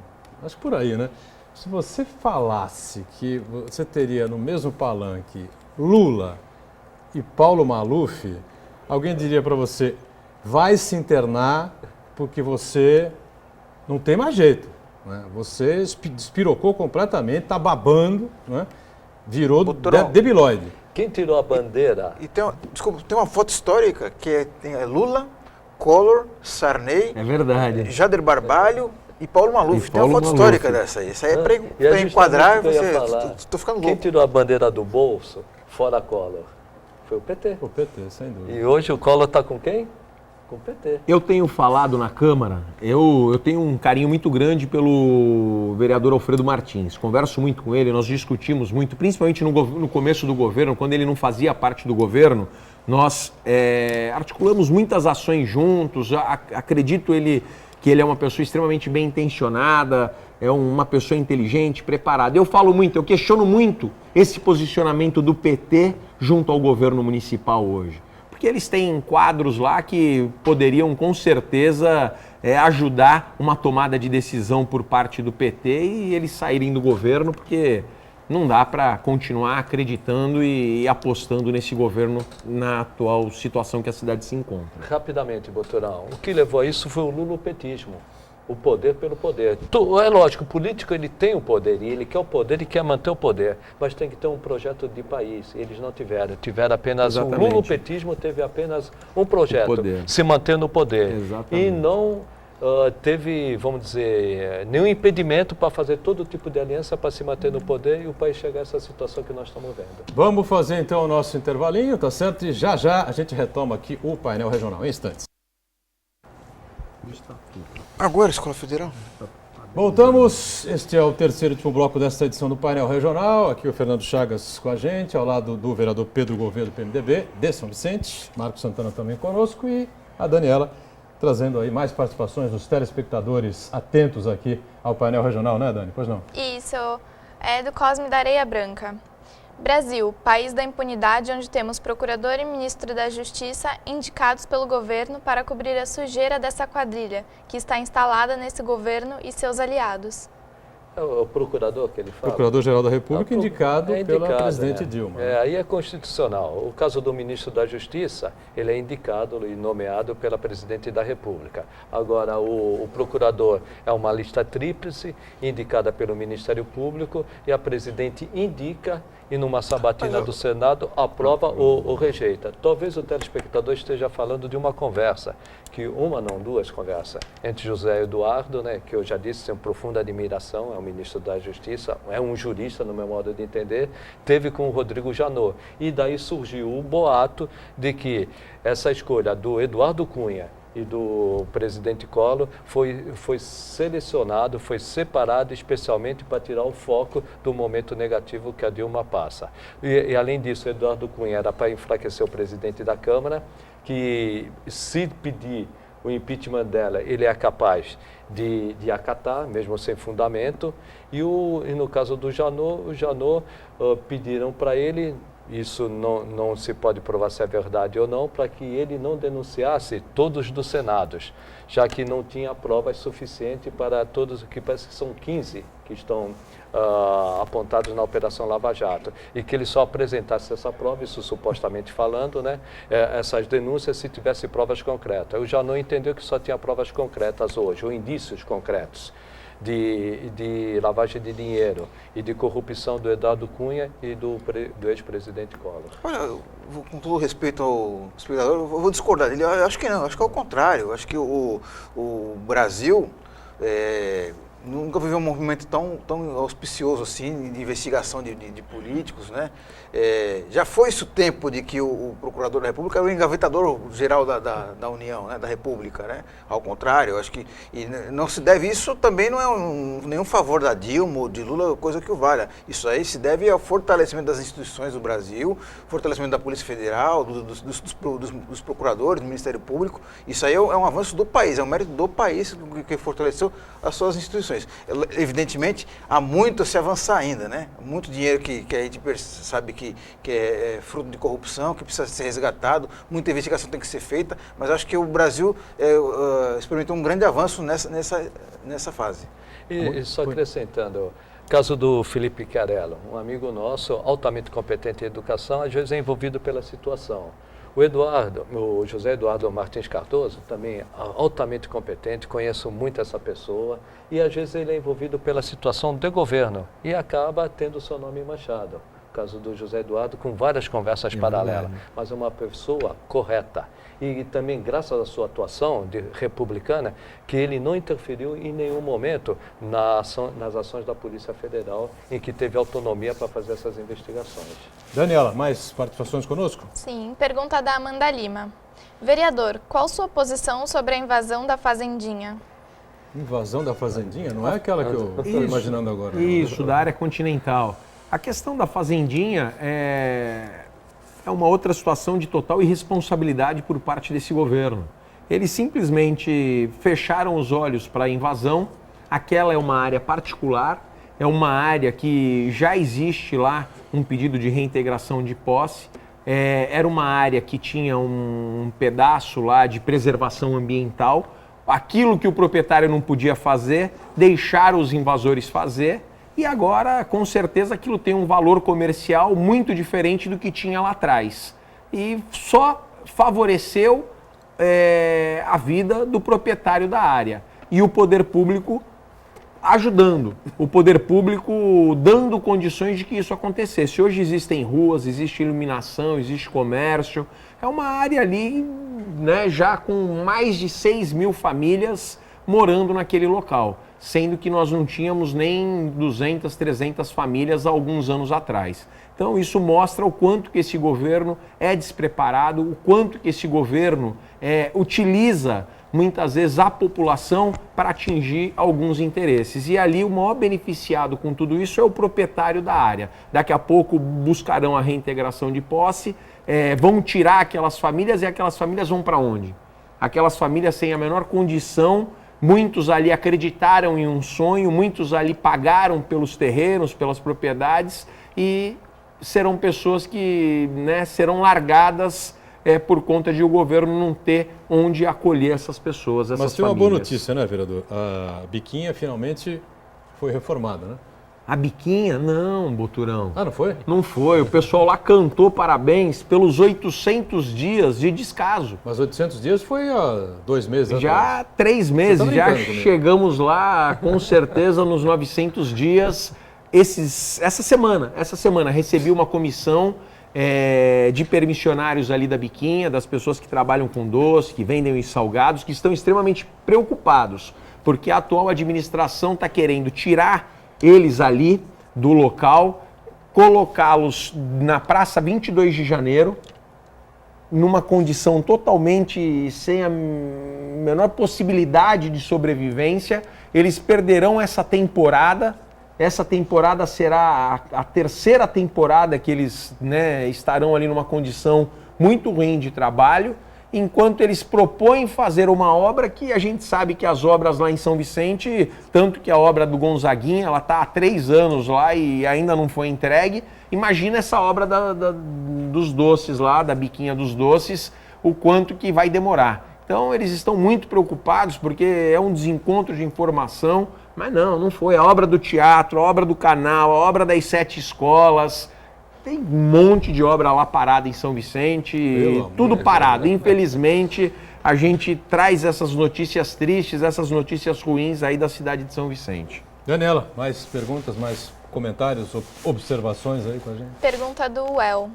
acho por aí, né? Se você falasse que você teria no mesmo palanque Lula e Paulo Maluf, alguém diria para você, vai se internar porque você não tem mais jeito, né? Você despirocou completamente, está babando, né? Virou debilóide. Quem tirou a bandeira? E tem uma foto histórica que é Lula, Collor, Sarney, é verdade. Jader Barbalho e Paulo Maluf. Tem uma foto histórica dessa aí. Isso aí é para enquadrar. Estou ficando louco. Quem tirou a bandeira do bolso, fora Collor? Foi o PT. O PT, sem dúvida. E hoje o Collor está com quem? Com o PT. Eu tenho falado na Câmara, eu tenho um carinho muito grande pelo vereador Alfredo Martins. Converso muito com ele, nós discutimos muito, principalmente no começo do governo, quando ele não fazia parte do governo, nós articulamos muitas ações juntos. Acredito que ele é uma pessoa extremamente bem intencionada, é uma pessoa inteligente, preparada. Eu falo muito, eu questiono muito esse posicionamento do PT junto ao governo municipal hoje. Porque eles têm quadros lá que poderiam, com certeza, ajudar uma tomada de decisão por parte do PT e eles saírem do governo, porque não dá para continuar acreditando e apostando nesse governo na atual situação que a cidade se encontra. Rapidamente, Boturão, o que levou a isso foi o lulopetismo. O poder pelo poder. É lógico, o político ele tem o poder e ele quer o poder e quer manter o poder, mas tem que ter um projeto de país. Eles não tiveram. Tiveram apenas o lulopetismo, teve apenas um projeto, se manter no poder. Exatamente. E não teve, vamos dizer, nenhum impedimento para fazer todo tipo de aliança para se manter no poder e o país chegar a essa situação que nós estamos vendo. Vamos fazer então o nosso intervalinho, tá certo? E já já a gente retoma aqui o painel regional em instantes. Agora, Escola Federal? Voltamos, este é o terceiro e último bloco desta edição do Painel Regional. Aqui o Fernando Chagas com a gente, ao lado do vereador Pedro Gouveia do PMDB, de São Vicente, Marcos Santana também conosco e a Daniela trazendo aí mais participações dos telespectadores atentos aqui ao Painel Regional, né, Dani? Pois não? Isso, é do Cosme da Areia Branca. Brasil, país da impunidade, onde temos procurador e ministro da Justiça indicados pelo governo para cobrir a sujeira dessa quadrilha que está instalada nesse governo e seus aliados. É o procurador que ele fala? Procurador-Geral da República indicado pela presidente Dilma. Aí é constitucional. O caso do ministro da Justiça, ele é indicado e nomeado pela presidente da República. Agora, o procurador é uma lista tríplice, indicada pelo Ministério Público, e a presidente indica e numa sabatina do Senado aprova ou rejeita. Talvez o telespectador esteja falando de uma conversa, duas conversas, entre José Eduardo, né, que eu já disse, tenho profunda admiração, é o ministro da Justiça, é um jurista no meu modo de entender, teve com o Rodrigo Janot. E daí surgiu o boato de que essa escolha do Eduardo Cunha e do presidente Collor foi selecionado, foi separado especialmente para tirar o foco do momento negativo que a Dilma passa. E além disso, Eduardo Cunha era para enfraquecer o presidente da Câmara, que se pedir o impeachment dela, ele é capaz de acatar, mesmo sem fundamento. E no caso do Janot, pediram para ele, isso não se pode provar se é verdade ou não, para que ele não denunciasse todos dos senados, já que não tinha provas suficientes para todos, que parece que são 15 que estão apontados na Operação Lava Jato, e que ele só apresentasse essa prova, isso supostamente falando, né, essas denúncias, se tivesse provas concretas. O Janot entendeu que só tinha provas concretas hoje, ou indícios concretos de lavagem de dinheiro e de corrupção do Eduardo Cunha e do ex-presidente Collor. Olha, com todo respeito ao espectador, eu vou discordar dele. Eu acho que não, acho que é o contrário. Eu acho que o Brasil nunca viveu um movimento tão auspicioso assim de investigação de políticos, né? Já foi isso o tempo de que o Procurador da República era o engavetador geral da União, né? Da República, né? Ao contrário, eu acho que não se deve, isso também não é nenhum favor da Dilma ou de Lula, coisa que o valha. Isso aí se deve ao fortalecimento das instituições do Brasil, fortalecimento da Polícia Federal, dos procuradores, do Ministério Público. Isso aí é um avanço do país, é um mérito do país que fortaleceu as suas instituições. Evidentemente, há muito a se avançar ainda, né? Muito dinheiro que a gente sabe que é fruto de corrupção, que precisa ser resgatado, muita investigação tem que ser feita, mas acho que o Brasil experimentou um grande avanço nessa fase. E só acrescentando, caso do Felipe Chiarello, um amigo nosso, altamente competente em educação, às vezes é envolvido pela situação. O José Eduardo Martins Cardoso, também altamente competente, conheço muito essa pessoa, e às vezes ele é envolvido pela situação do governo e acaba tendo o seu nome manchado. O caso do José Eduardo, com várias conversas paralelas, mas é uma pessoa correta. E também, graças à sua atuação republicana, que ele não interferiu em nenhum momento nas ações da Polícia Federal, em que teve autonomia para fazer essas investigações. Daniela, mais participações conosco? Sim, pergunta da Amanda Lima. Vereador, qual sua posição sobre a invasão da Fazendinha? Invasão da Fazendinha? Não é aquela que eu estou imaginando agora. Isso, da área continental. A questão da Fazendinha é uma outra situação de total irresponsabilidade por parte desse governo. Eles simplesmente fecharam os olhos para a invasão. Aquela é uma área particular, é uma área que já existe lá um pedido de reintegração de posse. Era uma área que tinha um pedaço lá de preservação ambiental. Aquilo que o proprietário não podia fazer, deixaram os invasores fazer. E agora, com certeza, aquilo tem um valor comercial muito diferente do que tinha lá atrás. E só favoreceu a vida do proprietário da área. E o poder público ajudando, o poder público dando condições de que isso acontecesse. Hoje existem ruas, existe iluminação, existe comércio. É uma área ali, né, já com mais de 6 mil famílias morando naquele local, sendo que nós não tínhamos nem 200, 300 famílias há alguns anos atrás. Então isso mostra o quanto que esse governo é despreparado, o quanto que esse governo utiliza muitas vezes, a população para atingir alguns interesses. E ali o maior beneficiado com tudo isso é o proprietário da área. Daqui a pouco buscarão a reintegração de posse, vão tirar aquelas famílias e aquelas famílias vão para onde? Aquelas famílias sem a menor condição, muitos ali acreditaram em um sonho, muitos ali pagaram pelos terrenos, pelas propriedades e serão pessoas que, né, serão largadas por conta de o governo não ter onde acolher essas pessoas, essas famílias. Mas tem uma boa notícia, né, vereador? A Biquinha finalmente foi reformada, né? A Biquinha? Não, Boturão. Ah, não foi? Não foi. O pessoal lá cantou parabéns pelos 800 dias de descaso. Mas 800 dias foi há 2 meses já atrás. 3 meses, já chegamos lá com certeza nos 900 dias. Essa semana recebi uma comissão de permissionários ali da Biquinha, das pessoas que trabalham com doce, que vendem os salgados, que estão extremamente preocupados, porque a atual administração está querendo tirar eles ali do local, colocá-los na Praça 22 de Janeiro, numa condição totalmente sem a menor possibilidade de sobrevivência. Eles perderão essa temporada. Essa temporada será a terceira temporada que eles, né, estarão ali numa condição muito ruim de trabalho, enquanto eles propõem fazer uma obra que a gente sabe que as obras lá em São Vicente, tanto que a obra do Gonzaguinha, ela está há 3 anos lá e ainda não foi entregue. Imagina essa obra dos doces lá, da Biquinha dos Doces, o quanto que vai demorar. Então eles estão muito preocupados porque é um desencontro de informação, mas não foi. A obra do teatro, a obra do canal, a obra das 7 escolas, tem um monte de obra lá parada em São Vicente, tudo parado. Infelizmente, a gente traz essas notícias tristes, essas notícias ruins aí da cidade de São Vicente. Daniela, mais perguntas, mais comentários, observações aí com a gente? Pergunta do Well.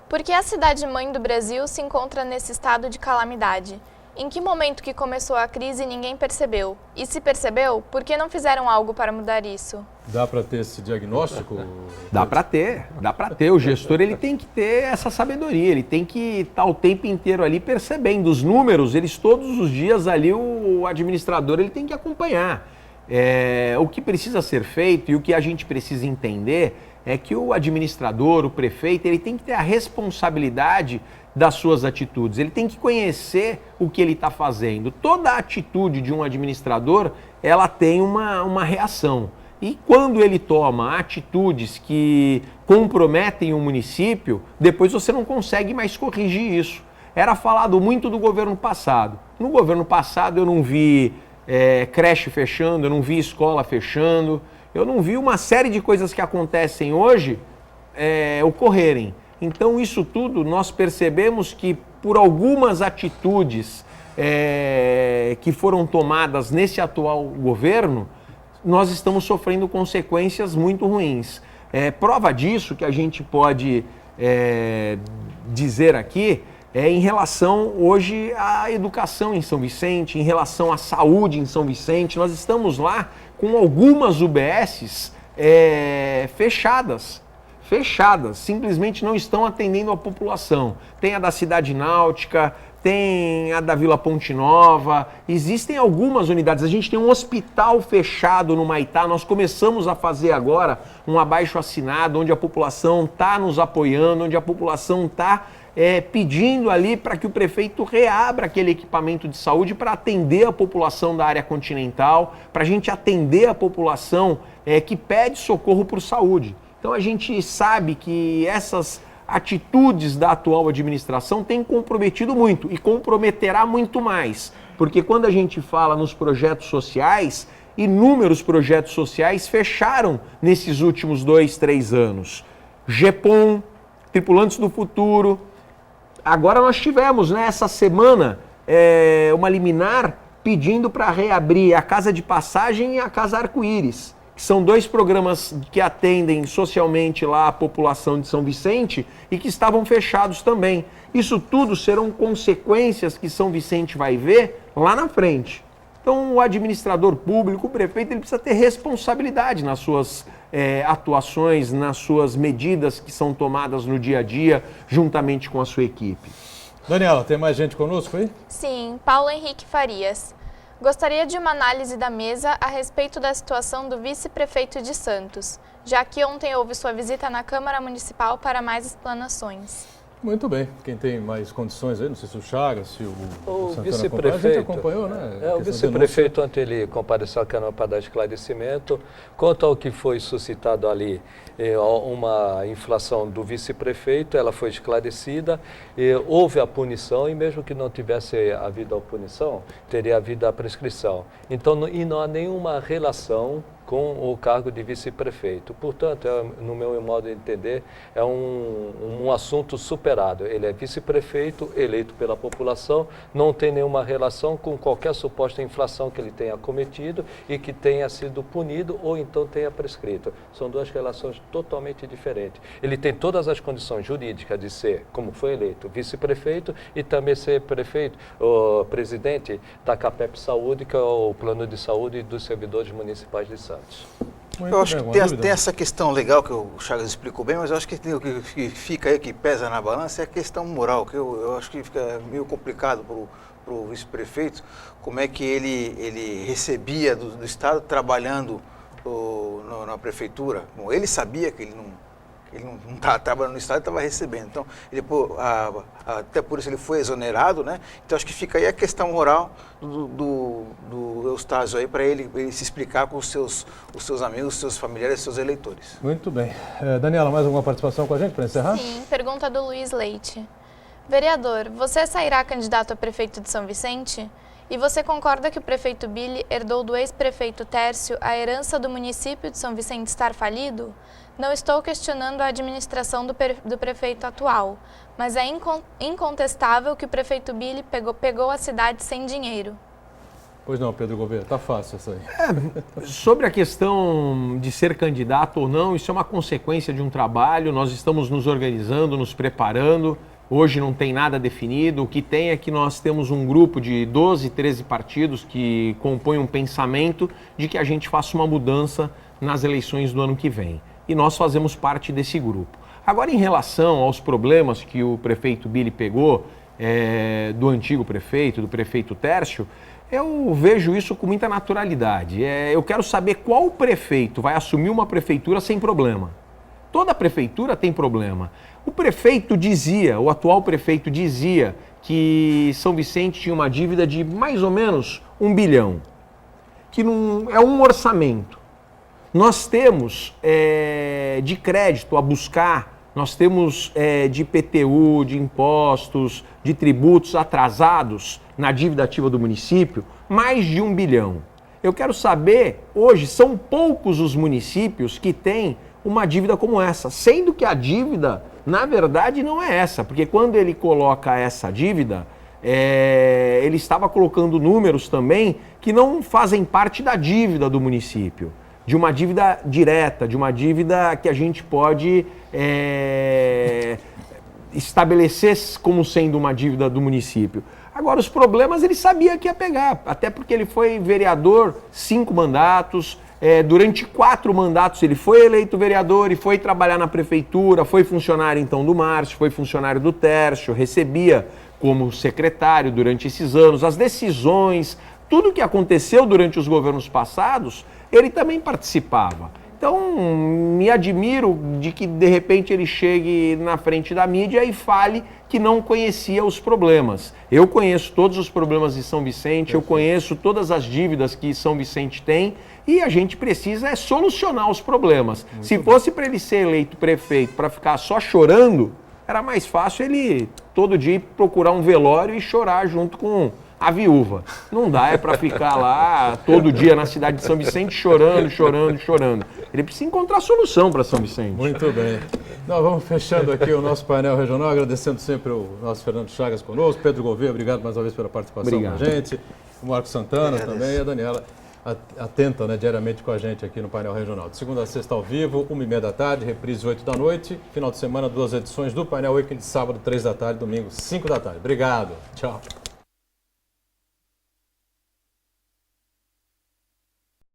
Por que a cidade-mãe do Brasil se encontra nesse estado de calamidade? Em que momento que começou a crise ninguém percebeu? E se percebeu, por que não fizeram algo para mudar isso? Dá para ter esse diagnóstico? Dá para ter. O gestor ele tem que ter essa sabedoria, ele tem que estar o tempo inteiro ali percebendo os números, eles todos os dias ali, o administrador ele tem que acompanhar. O que precisa ser feito e o que a gente precisa entender é que o administrador, o prefeito, ele tem que ter a responsabilidade das suas atitudes, ele tem que conhecer o que ele está fazendo. Toda atitude de um administrador, ela tem uma reação. E quando ele toma atitudes que comprometem o município, depois você não consegue mais corrigir isso. Era falado muito do governo passado. No governo passado eu não vi creche fechando, eu não vi escola fechando, eu não vi uma série de coisas que acontecem hoje ocorrerem. Então isso tudo nós percebemos que por algumas atitudes que foram tomadas nesse atual governo, nós estamos sofrendo consequências muito ruins. Prova disso que a gente pode dizer aqui em relação hoje à educação em São Vicente, em relação à saúde em São Vicente. Nós estamos lá com algumas UBSs fechadas, simplesmente não estão atendendo a população. Tem a da Cidade Náutica, tem a da Vila Ponte Nova, existem algumas unidades. A gente tem um hospital fechado no Maitá, nós começamos a fazer agora um abaixo-assinado, onde a população está nos apoiando, onde a população está pedindo ali para que o prefeito reabra aquele equipamento de saúde para atender a população da área continental, para a gente atender a população que pede socorro por saúde. Então a gente sabe que essas atitudes da atual administração têm comprometido muito e comprometerá muito mais, porque quando a gente fala nos projetos sociais, inúmeros projetos sociais fecharam nesses últimos 2, 3 anos. GEPOM, Tripulantes do Futuro. Agora nós tivemos, né, essa semana uma liminar pedindo para reabrir a Casa de Passagem e a Casa Arco-Íris, que são 2 programas que atendem socialmente lá a população de São Vicente e que estavam fechados também. Isso tudo serão consequências que São Vicente vai ver lá na frente. Então o administrador público, o prefeito, ele precisa ter responsabilidade nas suas atuações, nas suas medidas que são tomadas no dia a dia, juntamente com a sua equipe. Daniela, tem mais gente conosco aí? Sim, Paulo Henrique Farias. Gostaria de uma análise da mesa a respeito da situação do vice-prefeito de Santos, já que ontem houve sua visita na Câmara Municipal para mais explanações. Muito bem. Quem tem mais condições aí, não sei se o Chagas, se o vice-prefeito. A gente acompanhou, né? O vice-prefeito, ontem ele compareceu à Câmara para dar esclarecimento. Quanto ao que foi suscitado ali, uma inflação do vice-prefeito, ela foi esclarecida, houve a punição e mesmo que não tivesse havido a punição, teria havido a prescrição. Então, não há nenhuma relação com o cargo de vice-prefeito. Portanto, no meu modo de entender, é um assunto superado. Ele é vice-prefeito, eleito pela população, não tem nenhuma relação com qualquer suposta infração que ele tenha cometido e que tenha sido punido ou então tenha prescrito. São duas relações totalmente diferentes. Ele tem todas as condições jurídicas de ser, como foi eleito, vice-prefeito e também ser prefeito, o presidente da CAPEP Saúde, que é o plano de saúde dos servidores municipais de Santos. Eu acho que tem essa questão legal que o Chagas explicou bem, mas eu acho que o que fica aí, que pesa na balança, é a questão moral, que eu acho que fica meio complicado para o vice-prefeito, como é que ele recebia do Estado trabalhando na prefeitura. Bom, ele sabia que ele não estava trabalhando no Estado, estava recebendo. Então, até por isso ele foi exonerado, né? Então, acho que fica aí a questão moral do Eustáquio aí, para ele se explicar com os seus amigos, os seus familiares, os seus eleitores. Muito bem. Daniela, mais alguma participação com a gente para encerrar? Sim, pergunta do Luiz Leite. Vereador, você sairá candidato a prefeito de São Vicente? E você concorda que o prefeito Billy herdou do ex-prefeito Tércio a herança do município de São Vicente estar falido? Não estou questionando a administração do prefeito atual, mas é incontestável que o prefeito Billy pegou a cidade sem dinheiro. Pois não, Pedro Gouveia, tá fácil isso aí. Sobre a questão de ser candidato ou não, isso é uma consequência de um trabalho, nós estamos nos organizando, nos preparando. Hoje não tem nada definido, o que tem é que nós temos um grupo de 12, 13 partidos que compõem um pensamento de que a gente faça uma mudança nas eleições do ano que vem. E nós fazemos parte desse grupo. Agora, em relação aos problemas que o prefeito Billy pegou, do antigo prefeito, do prefeito Tércio, eu vejo isso com muita naturalidade. Eu quero saber qual prefeito vai assumir uma prefeitura sem problema. Toda prefeitura tem problema. O prefeito dizia, o atual prefeito dizia que São Vicente tinha uma dívida de mais ou menos 1 bilhão, que não é um orçamento. Nós temos de crédito a buscar, nós temos de IPTU, de impostos, de tributos atrasados na dívida ativa do município, mais de 1 bilhão. Eu quero saber, hoje, são poucos os municípios que têm uma dívida como essa, sendo que a dívida, na verdade, não é essa, porque quando ele coloca essa dívida, ele estava colocando números também que não fazem parte da dívida do município, de uma dívida direta, de uma dívida que a gente pode estabelecer como sendo uma dívida do município. Agora, os problemas ele sabia que ia pegar, até porque ele foi vereador 5 mandatos, durante 4 mandatos ele foi eleito vereador e foi trabalhar na prefeitura, foi funcionário então do Márcio, foi funcionário do Tércio, recebia como secretário durante esses anos as decisões, tudo que aconteceu durante os governos passados, ele também participava. Então, me admiro de que, de repente, ele chegue na frente da mídia e fale que não conhecia os problemas. Eu conheço todos os problemas de São Vicente, eu conheço todas as dívidas que São Vicente tem e a gente precisa solucionar os problemas. Se fosse para ele ser eleito prefeito para ficar só chorando, era mais fácil ele todo dia procurar um velório e chorar junto com a viúva. Não dá, para ficar lá todo dia na cidade de São Vicente chorando, chorando, chorando. Ele precisa encontrar solução para São Vicente. Muito bem. Nós vamos fechando aqui o nosso painel regional, agradecendo sempre o nosso Fernando Chagas conosco, Pedro Gouveia, obrigado mais uma vez pela participação com a gente, o Marcos Santana também e a Daniela, atenta, né, diariamente com a gente aqui no painel regional. De segunda a sexta ao vivo, 1h30 da tarde, reprise 8 da noite, final de semana 2 edições do painel Weekend, sábado 3 da tarde, domingo 5 da tarde. Obrigado, tchau.